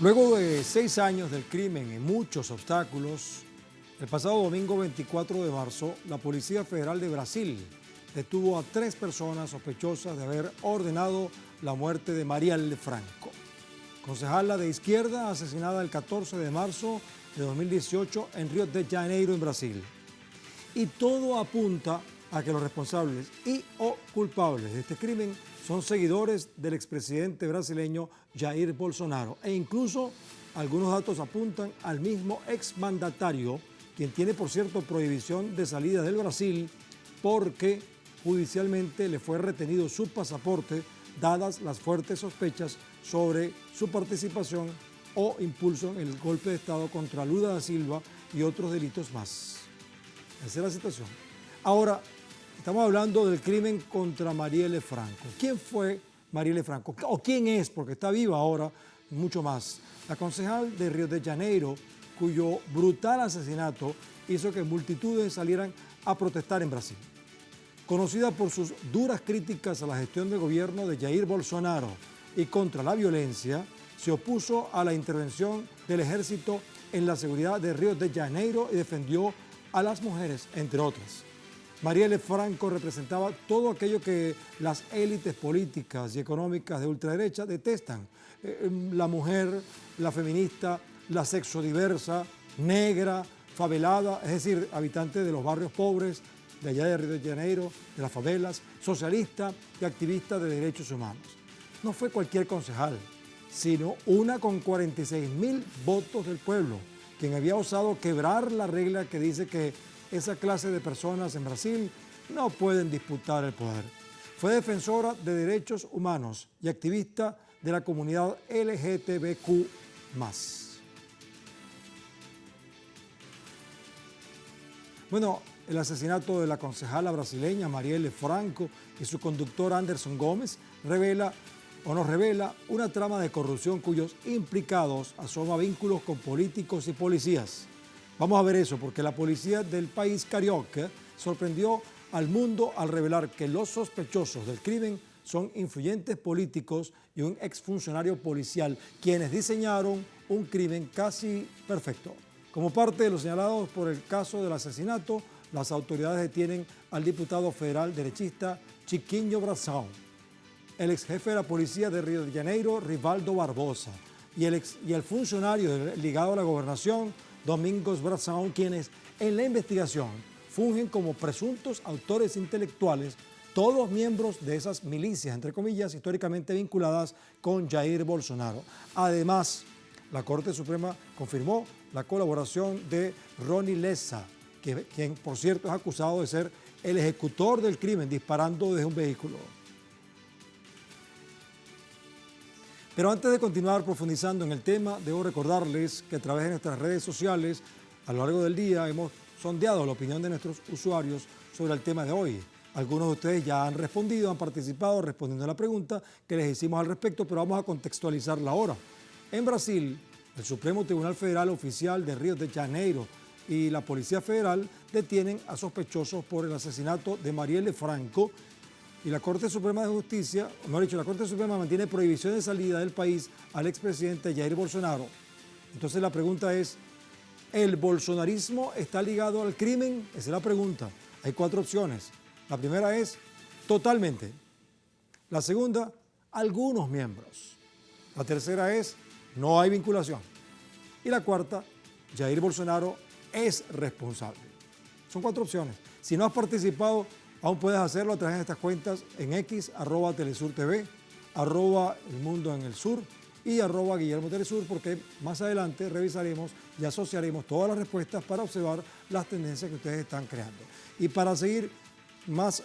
Luego de 6 años del crimen y muchos obstáculos, el pasado domingo 24 de marzo, la Policía Federal de Brasil detuvo a 3 personas sospechosas de haber ordenado la muerte de Marielle Franco, concejala de izquierda asesinada el 14 de marzo de 2018 en Río de Janeiro, en Brasil. Y todo apunta a que los responsables y o culpables de este crimen son seguidores del expresidente brasileño Jair Bolsonaro. E incluso algunos datos apuntan al mismo exmandatario, quien tiene, por cierto, prohibición de salida del Brasil porque judicialmente le fue retenido su pasaporte, dadas las fuertes sospechas sobre su participación o impulso en el golpe de Estado contra Lula da Silva y otros delitos más. Esa es la situación. Ahora, estamos hablando del crimen contra Marielle Franco. ¿Quién fue Marielle Franco? ¿O quién es? Porque está viva ahora, mucho más. La concejal de Río de Janeiro, cuyo brutal asesinato hizo que multitudes salieran a protestar en Brasil. Conocida por sus duras críticas a la gestión del gobierno de Jair Bolsonaro y contra la violencia, se opuso a la intervención del ejército en la seguridad de Río de Janeiro y defendió a las mujeres, entre otras. Marielle Franco representaba todo aquello que las élites políticas y económicas de ultraderecha detestan. La mujer, la feminista, la sexodiversa, negra, favelada, es decir, habitante de los barrios pobres de allá de Río de Janeiro, de las favelas, socialista y activista de derechos humanos. No fue cualquier concejal, sino una con 46.000 votos del pueblo, quien había osado quebrar la regla que dice que esa clase de personas en Brasil no pueden disputar el poder. Fue defensora de derechos humanos y activista de la comunidad LGTBQ+. Bueno, el asesinato de la concejala brasileña Marielle Franco y su conductor Anderson Gómez nos revela una trama de corrupción cuyos implicados asoma vínculos con políticos y policías. Vamos a ver eso, porque la policía del país carioca sorprendió al mundo al revelar que los sospechosos del crimen son influyentes políticos y un exfuncionario policial, quienes diseñaron un crimen casi perfecto. Como parte de los señalados por el caso del asesinato, las autoridades detienen al diputado federal derechista Chiquinho Brazão, el ex jefe de la policía de Río de Janeiro, Rivaldo Barbosa, y el funcionario ligado a la gobernación, Domingos Brazão, quienes en la investigación fungen como presuntos autores intelectuales, todos miembros de esas milicias, entre comillas, históricamente vinculadas con Jair Bolsonaro. Además, la Corte Suprema confirmó la colaboración de Rony Lessa, quien, por cierto, es acusado de ser el ejecutor del crimen disparando desde un vehículo. Pero antes de continuar profundizando en el tema, debo recordarles que a través de nuestras redes sociales, a lo largo del día, hemos sondeado la opinión de nuestros usuarios sobre el tema de hoy. Algunos de ustedes ya han respondido, han participado respondiendo a la pregunta que les hicimos al respecto, pero vamos a contextualizarla ahora. En Brasil, el Supremo Tribunal Federal Oficial de Río de Janeiro y la Policía Federal detienen a sospechosos por el asesinato de Marielle Franco, y la Corte Suprema de Justicia, mejor dicho, la Corte Suprema mantiene prohibición de salida del país al expresidente Jair Bolsonaro. Entonces la pregunta es, ¿el bolsonarismo está ligado al crimen? Esa es la pregunta. Hay 4 opciones. La primera es totalmente. La segunda, algunos miembros. La tercera es no hay vinculación. Y la cuarta, Jair Bolsonaro es responsable. Son 4 opciones. Si no has participado, aún puedes hacerlo a través de estas cuentas en X, @TelesurTV, @elmundoenelsur y @GuillermoTelesur, porque más adelante revisaremos y asociaremos todas las respuestas para observar las tendencias que ustedes están creando. Y para seguir más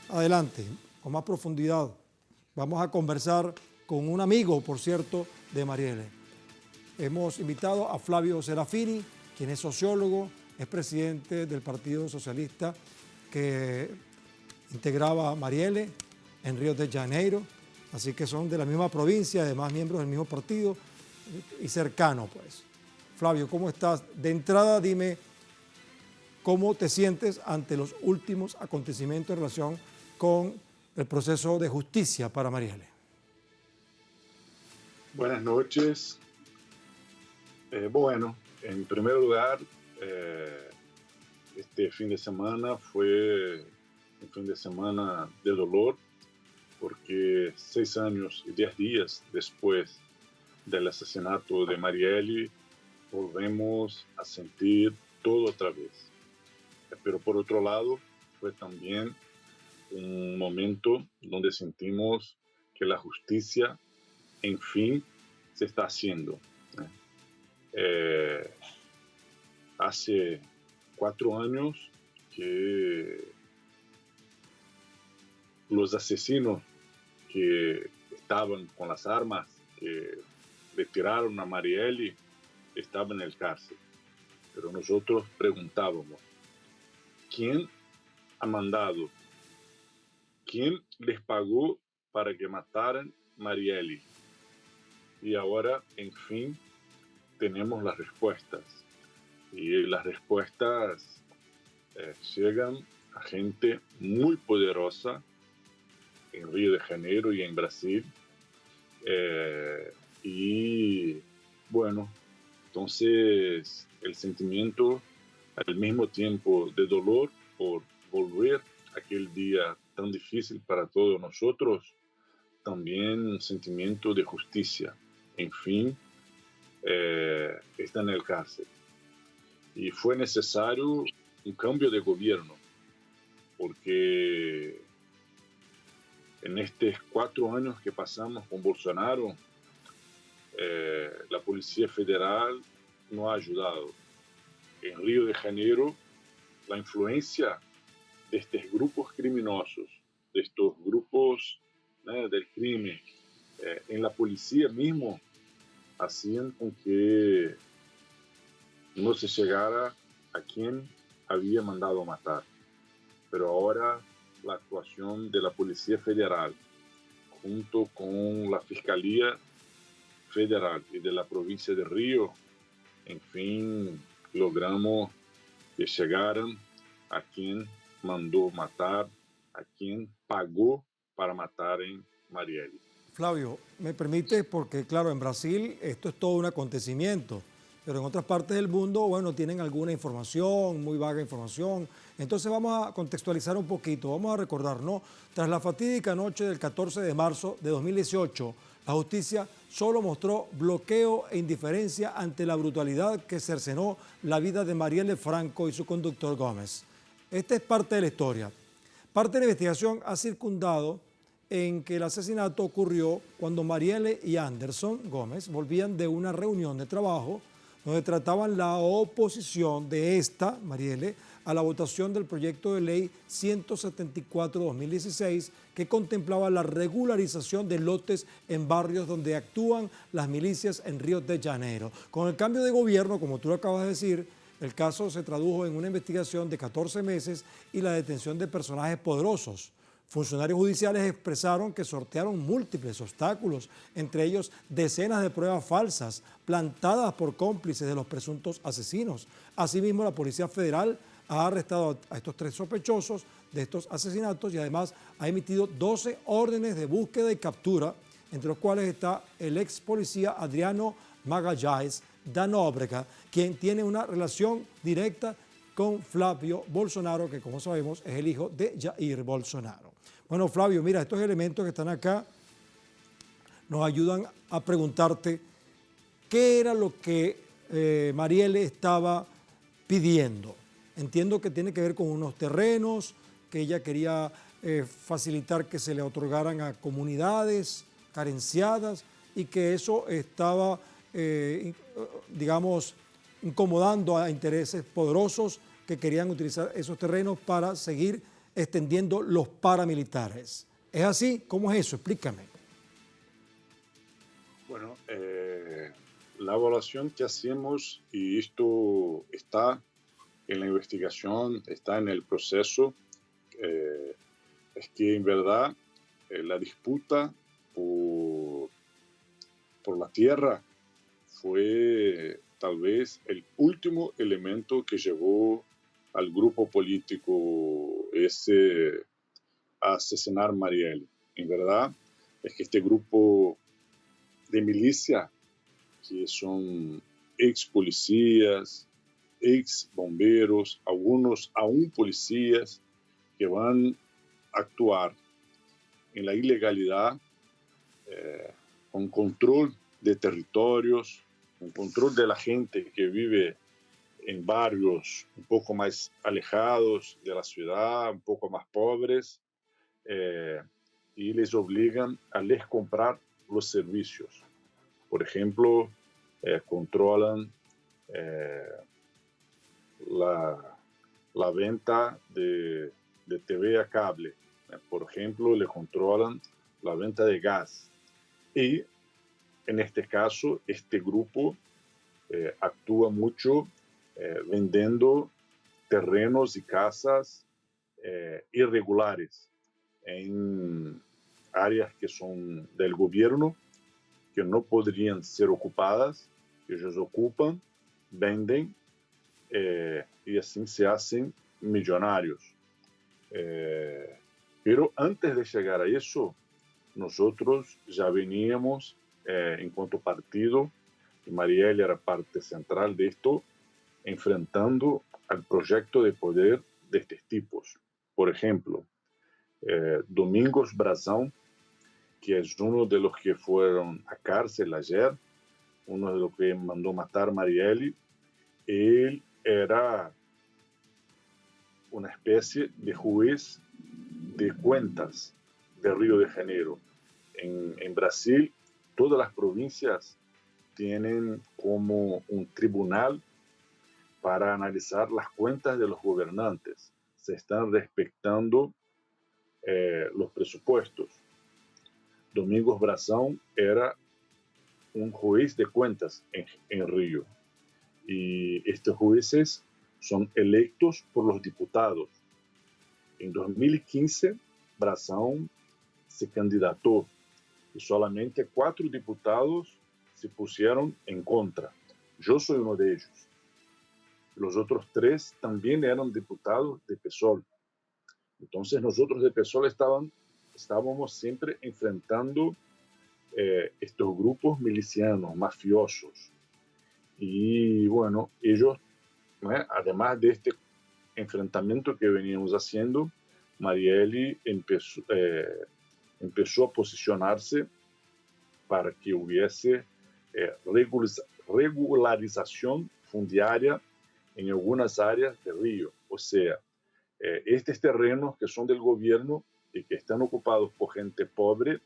adelante, con más profundidad, vamos a conversar con un amigo, por cierto, de Marielle. Hemos invitado a Flavio Serafini, quien es sociólogo, es presidente del Partido Socialista que integraba a Marielle en Río de Janeiro, así que son de la misma provincia, además miembros del mismo partido y cercano, pues. Flavio, ¿cómo estás? De entrada, dime cómo te sientes ante los últimos acontecimientos en relación con el proceso de justicia para Marielle. Buenas noches. Bueno, en primer lugar, eh, este fin de semana fue un fin de semana de dolor porque 6 años y 10 días después del asesinato de Marielle volvemos a sentir todo otra vez. Pero por otro lado, fue también un momento donde sentimos que la justicia, en fin, se está haciendo. Eh, Hace 4 años que los asesinos que estaban con las armas, que le tiraron a Marielle, estaban en el cárcel. Pero nosotros preguntábamos, ¿quién ha mandado? ¿Quién les pagó para que mataran Marielle? Y ahora, en fin, tenemos las respuestas. Y las respuestas llegan a gente muy poderosa en Río de Janeiro y en Brasil. Y bueno, entonces el sentimiento al mismo tiempo de dolor por volver a aquel día tan difícil para todos nosotros, también un sentimiento de justicia. En fin, está en el cárcel. Y fue necesario un cambio de gobierno, porque en estos 4 años que pasamos con Bolsonaro, la Policía Federal no ha ayudado. En Río de Janeiro, la influencia de estos grupos criminosos, de estos grupos del crimen, en la policía mismo, hacían con que no se llegara a quien había mandado matar. Pero ahora la actuación de la Policía Federal, junto con la Fiscalía Federal y de la provincia de Río, en fin, logramos que llegaran a quien mandó matar, a quien pagó para matar en Marielle. Flavio, me permite, porque claro, en Brasil esto es todo un acontecimiento, pero en otras partes del mundo, bueno, tienen alguna información, muy vaga información. Entonces vamos a contextualizar un poquito, vamos a recordar, ¿no? Tras la fatídica noche del 14 de marzo de 2018, la justicia solo mostró bloqueo e indiferencia ante la brutalidad que cercenó la vida de Marielle Franco y su conductor Gómez. Esta es parte de la historia. Parte de la investigación ha circundado en que el asesinato ocurrió cuando Marielle y Anderson Gómez volvían de una reunión de trabajo donde trataban la oposición de esta, Marielle, a la votación del proyecto de ley 174-2016 que contemplaba la regularización de lotes en barrios donde actúan las milicias en Río de Janeiro. Con el cambio de gobierno, como tú lo acabas de decir, el caso se tradujo en una investigación de 14 meses y la detención de personajes poderosos. Funcionarios judiciales expresaron que sortearon múltiples obstáculos, entre ellos decenas de pruebas falsas plantadas por cómplices de los presuntos asesinos. Asimismo, la Policía Federal ha arrestado a estos 3 sospechosos de estos asesinatos y además ha emitido 12 órdenes de búsqueda y captura, entre los cuales está el ex policía Adriano Magalhães da Nóbrega, quien tiene una relación directa con Flavio Bolsonaro, que como sabemos es el hijo de Jair Bolsonaro. Bueno, Flavio, mira, estos elementos que están acá nos ayudan a preguntarte qué era lo que Marielle estaba pidiendo. Entiendo que tiene que ver con unos terrenos, que ella quería facilitar que se le otorgaran a comunidades carenciadas y que eso estaba, digamos, incomodando a intereses poderosos que querían utilizar esos terrenos para seguir extendiendo los paramilitares. ¿Es así? ¿Cómo es eso? Explícame. Bueno, la evaluación que hacemos, y esto está en la investigación, está en el proceso, es que en verdad la disputa por la tierra fue tal vez el último elemento que llevó al grupo político ese a asesinar Marielle. En verdad es que este grupo de milicia, que son ex policías, ex bomberos, algunos aún policías que van a actuar en la ilegalidad con control de territorios, con control de la gente que vive en barrios un poco más alejados de la ciudad, un poco más pobres, y les obligan a les comprar los servicios. Por ejemplo, controlan la venta de TV a cable. Por ejemplo, le controlan la venta de gas. Y en este caso, este grupo actúa mucho vendiendo terrenos y casas irregulares en áreas que son del gobierno, que no podrían ser ocupadas, que ellos ocupan, venden y así se hacen millonarios. Pero antes de llegar a eso, nosotros ya veníamos, en cuanto partido, y Marielle era parte central de esto, enfrentando al proyecto de poder de estos tipos. Por ejemplo, Domingos Brazão, que es uno de los que fueron a cárcel ayer, uno de los que mandó matar a Marielle, él era una especie de juez de cuentas de Río de Janeiro. En Brasil, todas las provincias tienen como un tribunal para analizar las cuentas de los gobernantes. Se están respetando los presupuestos. Domingos Brazão era un juez de cuentas en Río. Y estos jueces son electos por los diputados. En 2015, Brazão se candidató y solamente 4 diputados se pusieron en contra. Yo soy uno de ellos. Los otros 3 también eran diputados de PSOL. Entonces nosotros de PSOL estábamos siempre enfrentando estos grupos milicianos, mafiosos. Y bueno, ellos, además de este enfrentamiento que veníamos haciendo, Marielle empezó a posicionarse para que hubiese regularización fundiaria en algunas áreas de Río. O sea, estos terrenos que son del gobierno y que están ocupados por gente pobre,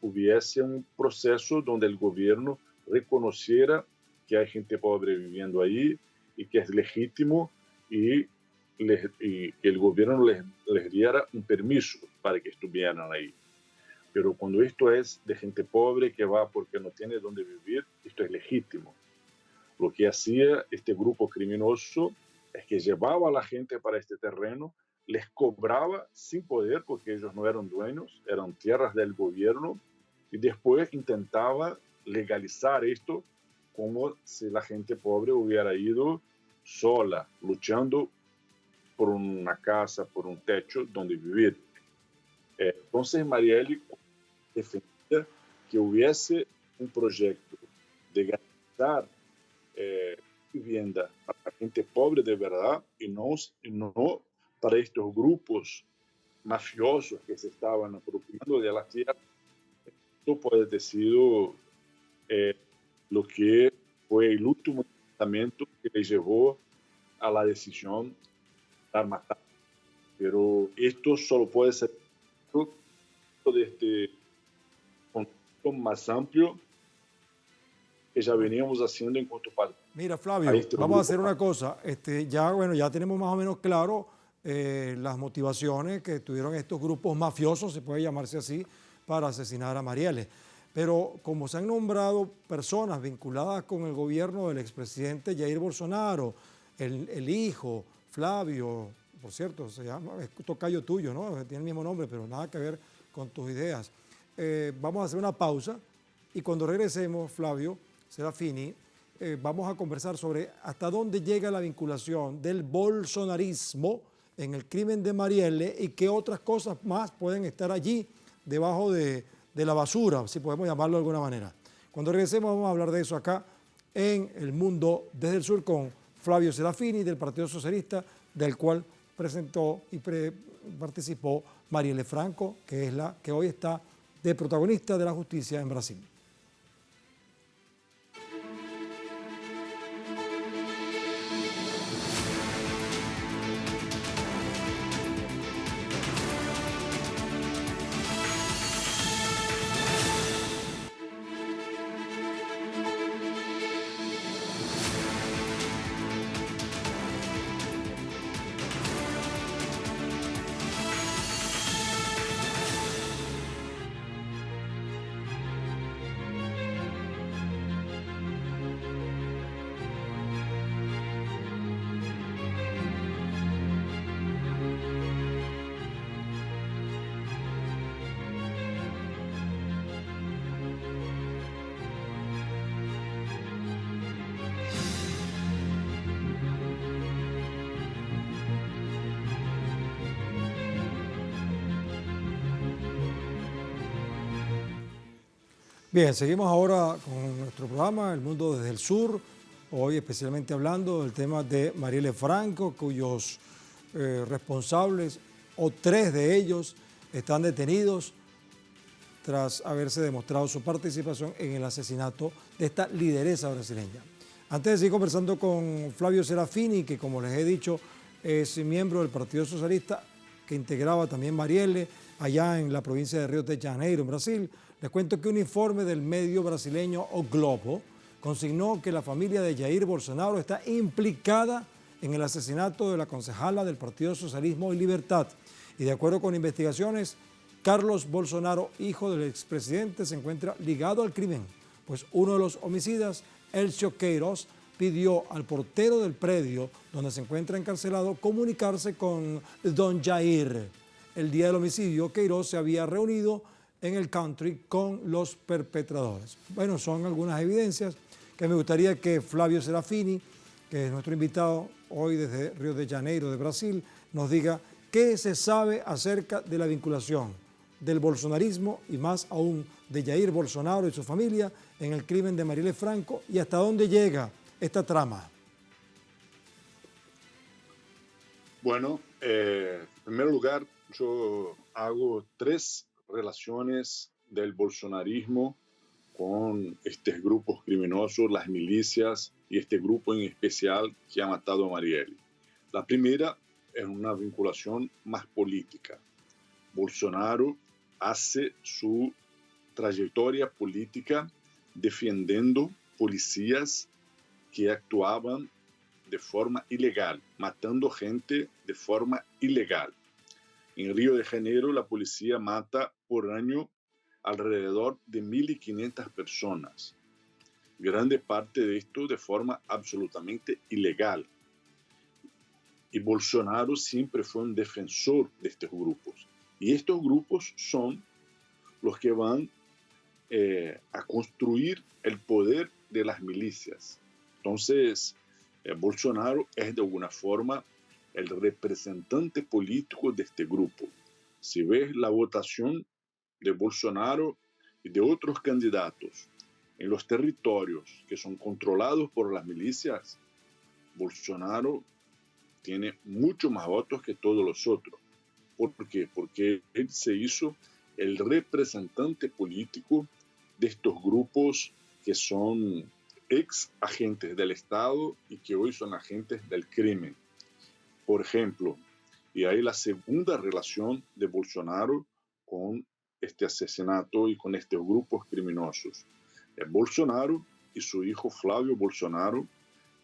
hubiese un proceso donde el gobierno reconociera que hay gente pobre viviendo ahí y que es legítimo y que el gobierno les diera un permiso para que estuvieran ahí. Pero cuando esto es de gente pobre que va porque no tiene dónde vivir, esto es legítimo. Lo que hacía este grupo criminoso es que llevaba a la gente para este terreno, les cobraba sin poder porque ellos no eran dueños, eran tierras del gobierno, y después intentaba legalizar esto como si la gente pobre hubiera ido sola, luchando por una casa, por un techo donde vivir. Entonces Marielle defendía que hubiese un proyecto de garantizar vivienda para la gente pobre de verdad y no para estos grupos mafiosos que se estaban apropiando de la tierra. Esto puede decir lo que fue el último enfrentamiento que le llevó a la decisión de matar. Pero esto solo puede ser de este contexto más amplio que ya veníamos haciendo en cuanto a... Mira, Flavio, vamos a hacer una cosa. Ya tenemos más o menos claro las motivaciones que tuvieron estos grupos mafiosos, se puede llamarse así, para asesinar a Marielle. Pero como se han nombrado personas vinculadas con el gobierno del expresidente Jair Bolsonaro, el hijo, Flavio, por cierto, se llama, es tocayo tuyo, ¿no? Tiene el mismo nombre, pero nada que ver con tus ideas. Vamos a hacer una pausa y cuando regresemos, Flavio Serafini, vamos a conversar sobre hasta dónde llega la vinculación del bolsonarismo en el crimen de Marielle y qué otras cosas más pueden estar allí debajo de la basura, si podemos llamarlo de alguna manera. Cuando regresemos vamos a hablar de eso acá en El Mundo desde el Sur con Flavio Serafini del Partido Socialista, del cual presentó y participó Marielle Franco, que es la que hoy está de protagonista de la justicia en Brasil. Bien, seguimos ahora con nuestro programa El Mundo desde el Sur, hoy especialmente hablando del tema de Marielle Franco, cuyos responsables, o 3 de ellos, están detenidos tras haberse demostrado su participación en el asesinato de esta lideresa brasileña. Antes de seguir conversando con Flavio Serafini, que como les he dicho es miembro del Partido Socialista, que integraba también Marielle allá en la provincia de Río de Janeiro, en Brasil, les cuento que un informe del medio brasileño O Globo consignó que la familia de Jair Bolsonaro está implicada en el asesinato de la concejala del Partido Socialismo y Libertad. Y de acuerdo con investigaciones, Carlos Bolsonaro, hijo del expresidente, se encuentra ligado al crimen, pues uno de los homicidas, Elcio Queiroz, pidió al portero del predio donde se encuentra encarcelado comunicarse con don Jair. El día del homicidio, Queiroz se había reunido en el country con los perpetradores. Bueno, son algunas evidencias que me gustaría que Flavio Serafini, que es nuestro invitado hoy desde Río de Janeiro, de Brasil, nos diga qué se sabe acerca de la vinculación del bolsonarismo y más aún de Jair Bolsonaro y su familia en el crimen de Marielle Franco y hasta dónde llega esta trama. Bueno, en primer lugar, yo hago 3 relaciones del bolsonarismo con estos grupos criminosos, las milicias y este grupo en especial que ha matado a Marielle. La primera es una vinculación más política. Bolsonaro hace su trayectoria política defendiendo policías que actuaban de forma ilegal, matando gente de forma ilegal. En Río de Janeiro, la policía mata por año alrededor de 1.500 personas. Grande parte de esto de forma absolutamente ilegal. Y Bolsonaro siempre fue un defensor de estos grupos. Y estos grupos son los que van a construir el poder de las milicias. Entonces, Bolsonaro es de alguna forma el representante político de este grupo. Si ves la votación de Bolsonaro y de otros candidatos en los territorios que son controlados por las milicias, Bolsonaro tiene mucho más votos que todos los otros. ¿Por qué? Porque él se hizo el representante político de estos grupos que son ex agentes del Estado y que hoy son agentes del crimen. Por ejemplo, y ahí la segunda relación de Bolsonaro con este asesinato y con estos grupos criminosos. Bolsonaro y su hijo Flavio Bolsonaro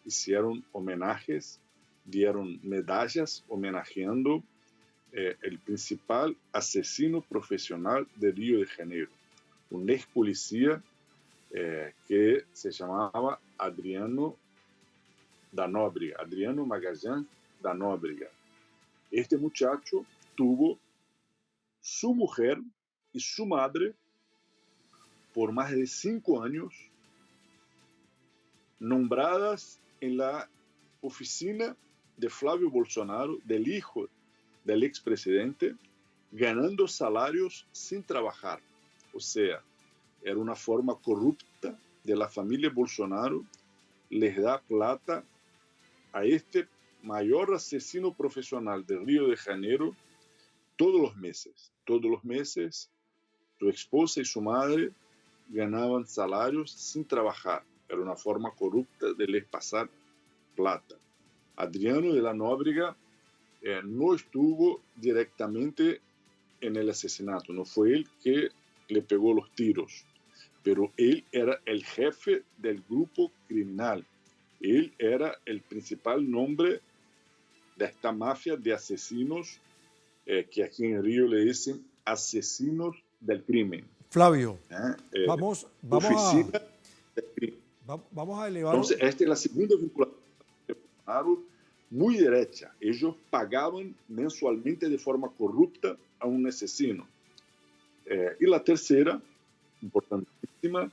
hicieron homenajes, dieron medallas homenajeando el principal asesino profesional de Río de Janeiro, un ex policía que se llamaba Adriano da Nóbrega, Adriano Magalhães da Nóbrega. Este muchacho tuvo su mujer y su madre por más de 5 años nombradas en la oficina de Flavio Bolsonaro, del hijo del expresidente, ganando salarios sin trabajar. O sea, era una forma corrupta de la familia Bolsonaro les da plata a este mayor asesino profesional de Río de Janeiro todos los meses. Todos los meses su esposa y su madre ganaban salarios sin trabajar. Era una forma corrupta de les pasar plata. Adriano de la Nóbrega no estuvo directamente en el asesinato, no fue él que le pegó los tiros, pero él era el jefe del grupo criminal. Él era el principal nombre de esta mafia de asesinos que aquí en Río le dicen asesinos del crimen. Flavio, vamos Oficina del crimen. Vamos a elevar... Entonces, esta es la segunda vinculación de Bolsonaro, muy derecha. Ellos pagaban mensualmente de forma corrupta a un asesino. Y la tercera, importantísima,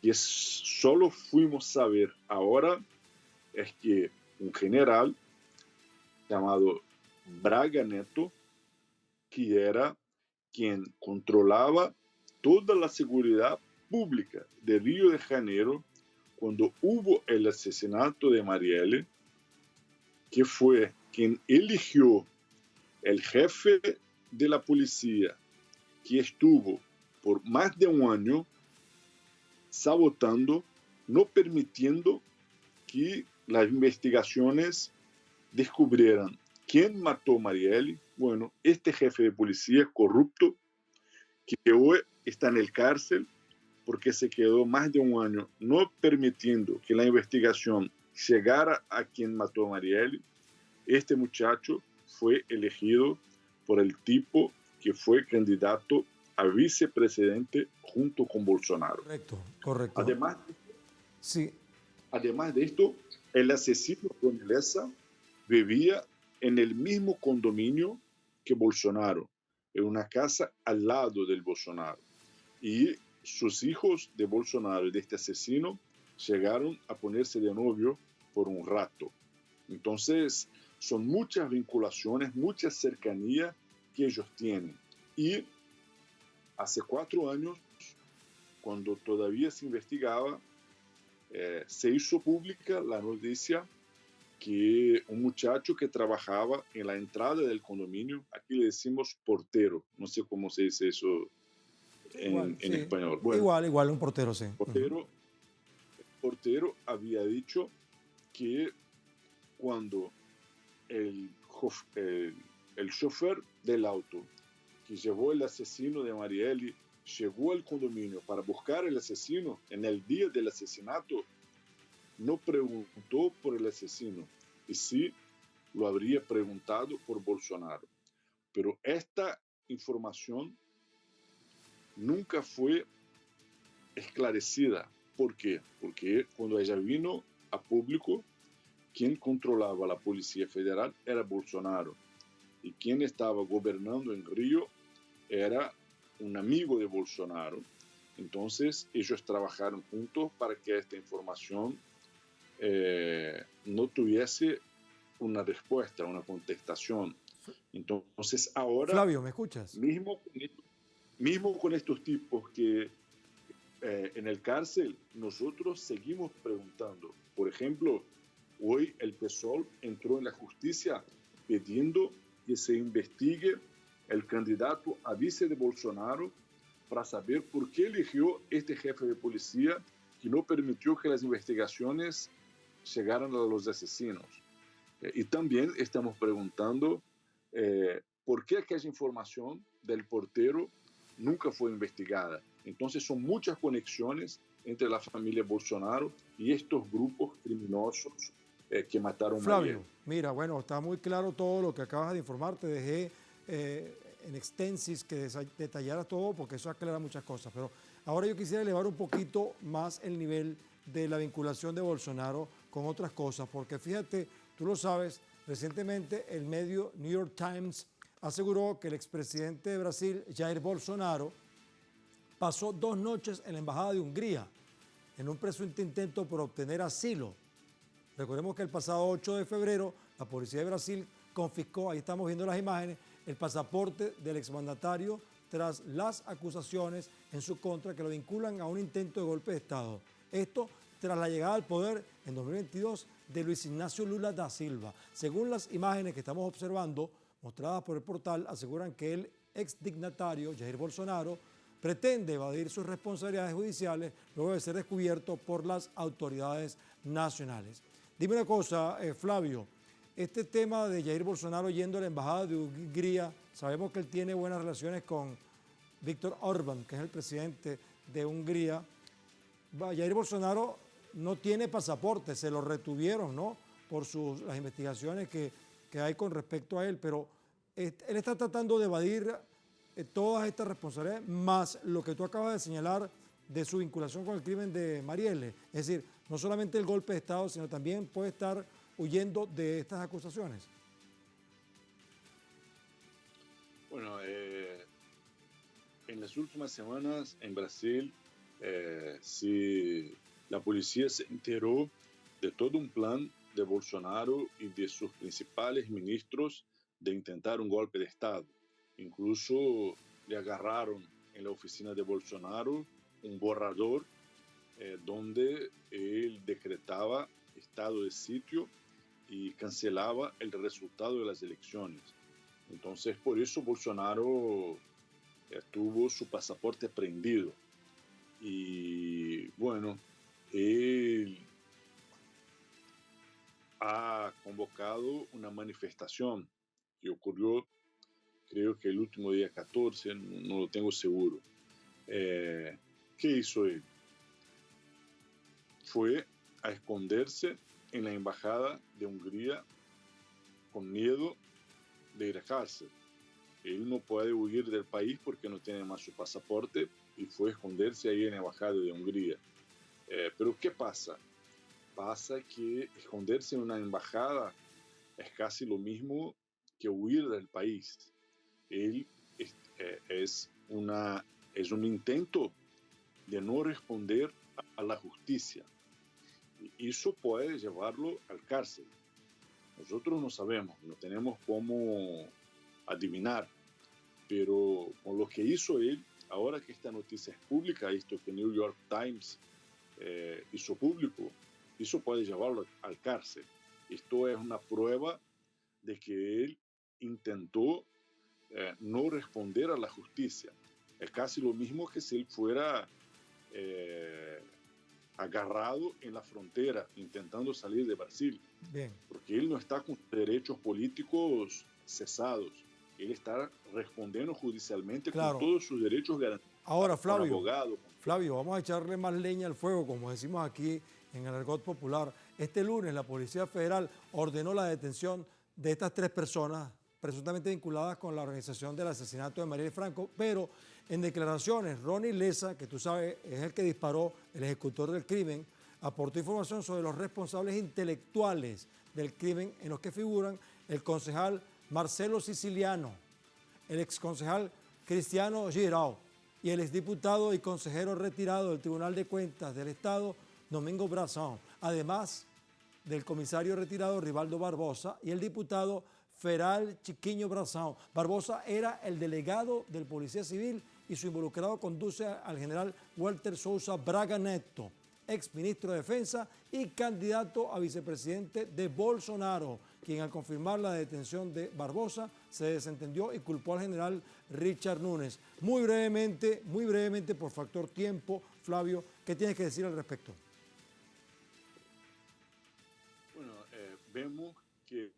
que solo fuimos a saber ahora, es que un general llamado Braga Neto, que era quien controlaba toda la seguridad pública de Río de Janeiro cuando hubo el asesinato de Marielle, que fue quien eligió el jefe de la policía, que estuvo por más de un año sabotando, no permitiendo que las investigaciones descubrieran quién mató a Marielle. Bueno, este jefe de policía corrupto, que hoy está en el cárcel porque se quedó más de un año no permitiendo que la investigación llegara a quien mató a Marielle, este muchacho fue elegido por el tipo que fue candidato a vicepresidente junto con Bolsonaro. Correcto. Además de esto, el asesino Don Lessa vivía en el mismo condominio que Bolsonaro, en una casa al lado del Bolsonaro. Y sus hijos de Bolsonaro y de este asesino llegaron a ponerse de novio por un rato. Entonces, son muchas vinculaciones, mucha cercanía que ellos tienen. Y hace 4 años, cuando todavía se investigaba, se hizo pública la noticia que un muchacho que trabajaba en la entrada del condominio, aquí le decimos portero, no sé cómo se dice eso en español. Bueno, igual, un portero, sí. El portero había dicho que cuando el chofer del auto que llevó el asesino de Marielle llegó al condominio para buscar el asesino en el día del asesinato, no preguntó por el asesino, y sí lo habría preguntado por Bolsonaro. Pero esta información nunca fue esclarecida. ¿Por qué? Porque cuando ella vino a público, quien controlaba la Policía Federal era Bolsonaro, y quien estaba gobernando en Río era un amigo de Bolsonaro. Entonces ellos trabajaron juntos para que esta información no tuviese una respuesta, una contestación. Entonces ahora... Flavio, ¿me escuchas? Mismo con estos tipos que en el cárcel, nosotros seguimos preguntando. Por ejemplo, hoy el PSOL entró en la justicia pidiendo que se investigue el candidato a vice de Bolsonaro para saber por qué eligió este jefe de policía que no permitió que las investigaciones llegaran a los asesinos. Y también estamos preguntando por qué aquella información del portero nunca fue investigada. Entonces son muchas conexiones entre la familia Bolsonaro y estos grupos criminosos que mataron a Flavio, mira, bueno, está muy claro todo lo que acabas de informar. Te dejé en extensis que detallaras todo porque eso aclara muchas cosas. Pero ahora yo quisiera elevar un poquito más el nivel de la vinculación de Bolsonaro con otras cosas. Porque fíjate, tú lo sabes, recientemente el medio New York Times aseguró que el expresidente de Brasil, Jair Bolsonaro, pasó 2 noches en la Embajada de Hungría en un presunto intento por obtener asilo. Recordemos que el pasado 8 de febrero la policía de Brasil confiscó, ahí estamos viendo las imágenes, el pasaporte del exmandatario tras las acusaciones en su contra que lo vinculan a un intento de golpe de Estado. Esto tras la llegada al poder en 2022 de Luis Ignacio Lula da Silva. Según las imágenes que estamos observando, mostradas por el portal, aseguran que el exdignatario Jair Bolsonaro pretende evadir sus responsabilidades judiciales luego de ser descubierto por las autoridades nacionales. Dime una cosa, Flavio, este tema de Jair Bolsonaro yendo a la embajada de Hungría, sabemos que él tiene buenas relaciones con Viktor Orbán, que es el presidente de Hungría. Jair Bolsonaro no tiene pasaporte, se lo retuvieron, ¿no? Por las investigaciones que hay con respecto a él, pero él está tratando de evadir todas estas responsabilidades, más lo que tú acabas de señalar de su vinculación con el crimen de Marielle. Es decir, no solamente el golpe de Estado, sino también puede estar huyendo de estas acusaciones. Bueno, en las últimas semanas en Brasil, la policía se enteró de todo un plan de Bolsonaro y de sus principales ministros de intentar un golpe de Estado. Incluso le agarraron en la oficina de Bolsonaro un borrador donde él decretaba estado de sitio y cancelaba el resultado de las elecciones. Entonces, por eso Bolsonaro tuvo su pasaporte aprehendido. Y bueno, él ha convocado una manifestación que ocurrió, creo que el último día 14, no lo tengo seguro. ¿Qué hizo él? Fue a esconderse en la embajada de Hungría con miedo de ir a cárcel. Él no puede huir del país porque no tiene más su pasaporte y fue a esconderse ahí en la embajada de Hungría. Pero ¿qué pasa? Pasa que esconderse en una embajada es casi lo mismo que huir del país. Él es un intento de no responder a la justicia. Y eso puede llevarlo al cárcel. Nosotros no sabemos, no tenemos cómo adivinar, pero con lo que hizo él, ahora que esta noticia es pública, esto que New York Times hizo público, eso puede llevarlo al cárcel. Esto es una prueba de que él intentó no responder a la justicia. Es casi lo mismo que si él fuera agarrado en la frontera intentando salir de Brasil. Bien. Porque él no está con derechos políticos cesados. Él está respondiendo judicialmente con todos sus derechos garantizados. Ahora, Flavio, vamos a echarle más leña al fuego, como decimos aquí en el argot popular. Este lunes la Policía Federal ordenó la detención de estas 3 personas presuntamente vinculadas con la organización del asesinato de Marielle Franco, pero en declaraciones, Ronnie Leza, que tú sabes es el que disparó, el ejecutor del crimen, aportó información sobre los responsables intelectuales del crimen, en los que figuran el concejal Marcelo Siciliano, el exconcejal Cristiano Girao y el exdiputado y consejero retirado del Tribunal de Cuentas del Estado, Domingo Brazón, además del comisario retirado Rivaldo Barbosa y el diputado Feral Chiquiño Brazón. Barbosa era el delegado del Policía Civil y su involucrado conduce al general Walter Sousa Braga Neto, ex ministro de Defensa y candidato a vicepresidente de Bolsonaro, quien al confirmar la detención de Barbosa se desentendió y culpó al general Richard Núñez. Muy brevemente, por factor tiempo, Flavio, ¿qué tienes que decir al respecto? Bueno, vemos que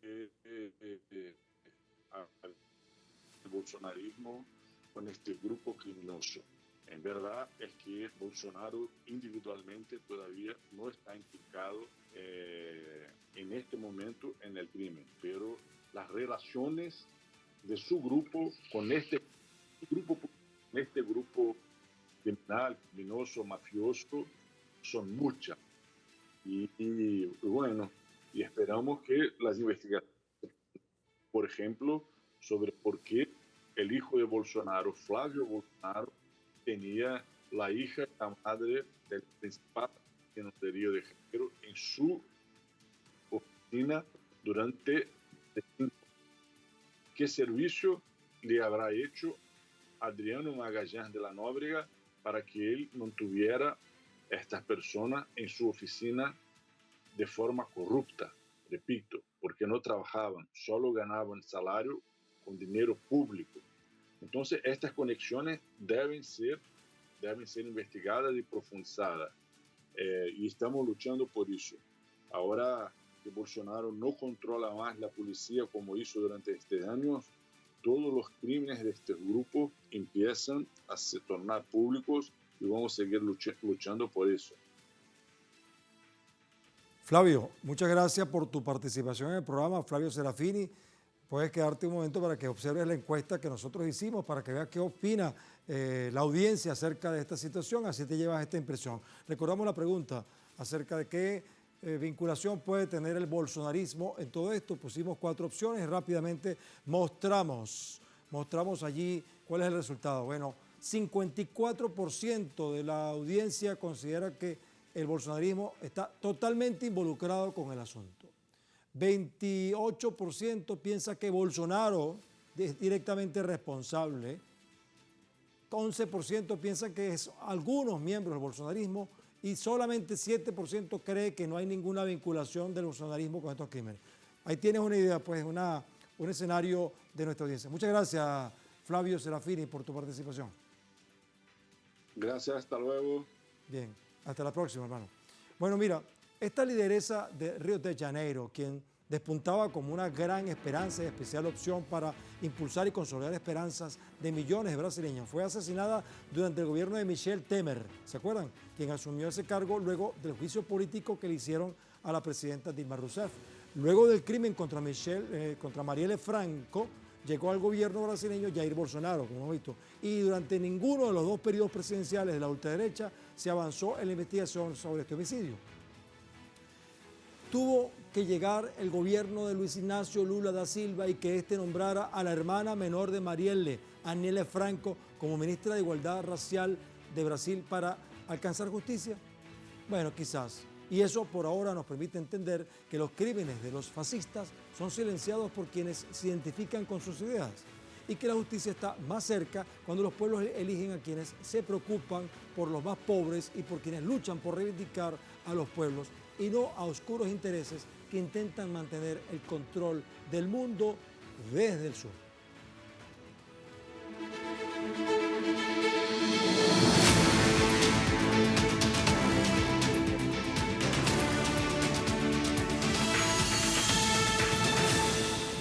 el bolsonarismo con este grupo criminoso. En verdad es que Bolsonaro individualmente todavía no está implicado en este momento en el crimen, pero las relaciones de su grupo con este grupo criminal, criminoso, mafioso, son muchas. Y bueno, y esperamos que las investigaciones, por ejemplo, sobre por qué el hijo de Bolsonaro, Flávio Bolsonaro, tenía la hija y la madre del principal en Río de Janeiro en su oficina durante qué servicio le habrá hecho Adriano Magalhães de la Nóbrega para que él mantuviera estas personas en su oficina de forma corrupta, repito, porque no trabajaban, solo ganaban salario con dinero público. Entonces, estas conexiones deben ser investigadas y profundizadas. Y estamos luchando por eso. Ahora que Bolsonaro no controla más la policía como hizo durante estos años, todos los crímenes de este grupo empiezan a se tornar públicos y vamos a seguir luchando por eso. Flavio, muchas gracias por tu participación en el programa. Flavio Serafini, puedes quedarte un momento para que observes la encuesta que nosotros hicimos, para que veas qué opina la audiencia acerca de esta situación, así te llevas esta impresión. Recordamos la pregunta acerca de qué vinculación puede tener el bolsonarismo en todo esto. Pusimos 4 opciones y rápidamente mostramos allí cuál es el resultado. Bueno, 54% de la audiencia considera que el bolsonarismo está totalmente involucrado con el asunto. 28% piensa que Bolsonaro es directamente responsable. 11% piensa que es algunos miembros del bolsonarismo y solamente 7% cree que no hay ninguna vinculación del bolsonarismo con estos crímenes. Ahí tienes una idea, pues, un escenario de nuestra audiencia. Muchas gracias, Flavio Serafini, por tu participación. Gracias, hasta luego. Bien, hasta la próxima, hermano. Bueno, mira, esta lideresa de Río de Janeiro, quien despuntaba como una gran esperanza y especial opción para impulsar y consolidar esperanzas de millones de brasileños, fue asesinada durante el gobierno de Michel Temer, ¿se acuerdan? Quien asumió ese cargo luego del juicio político que le hicieron a la presidenta Dilma Rousseff. Luego del crimen contra Marielle Franco, llegó al gobierno brasileño Jair Bolsonaro, como hemos visto, y durante ninguno de los 2 periodos presidenciales de la ultraderecha se avanzó en la investigación sobre este homicidio. Tuvo que llegar el gobierno de Luis Ignacio Lula da Silva y que éste nombrara a la hermana menor de Marielle, Aniele Franco, como ministra de Igualdad Racial de Brasil para alcanzar justicia. Bueno, quizás. Y eso por ahora nos permite entender que los crímenes de los fascistas son silenciados por quienes se identifican con sus ideas y que la justicia está más cerca cuando los pueblos eligen a quienes se preocupan por los más pobres y por quienes luchan por reivindicar a los pueblos y no a oscuros intereses que intentan mantener el control del mundo desde el sur.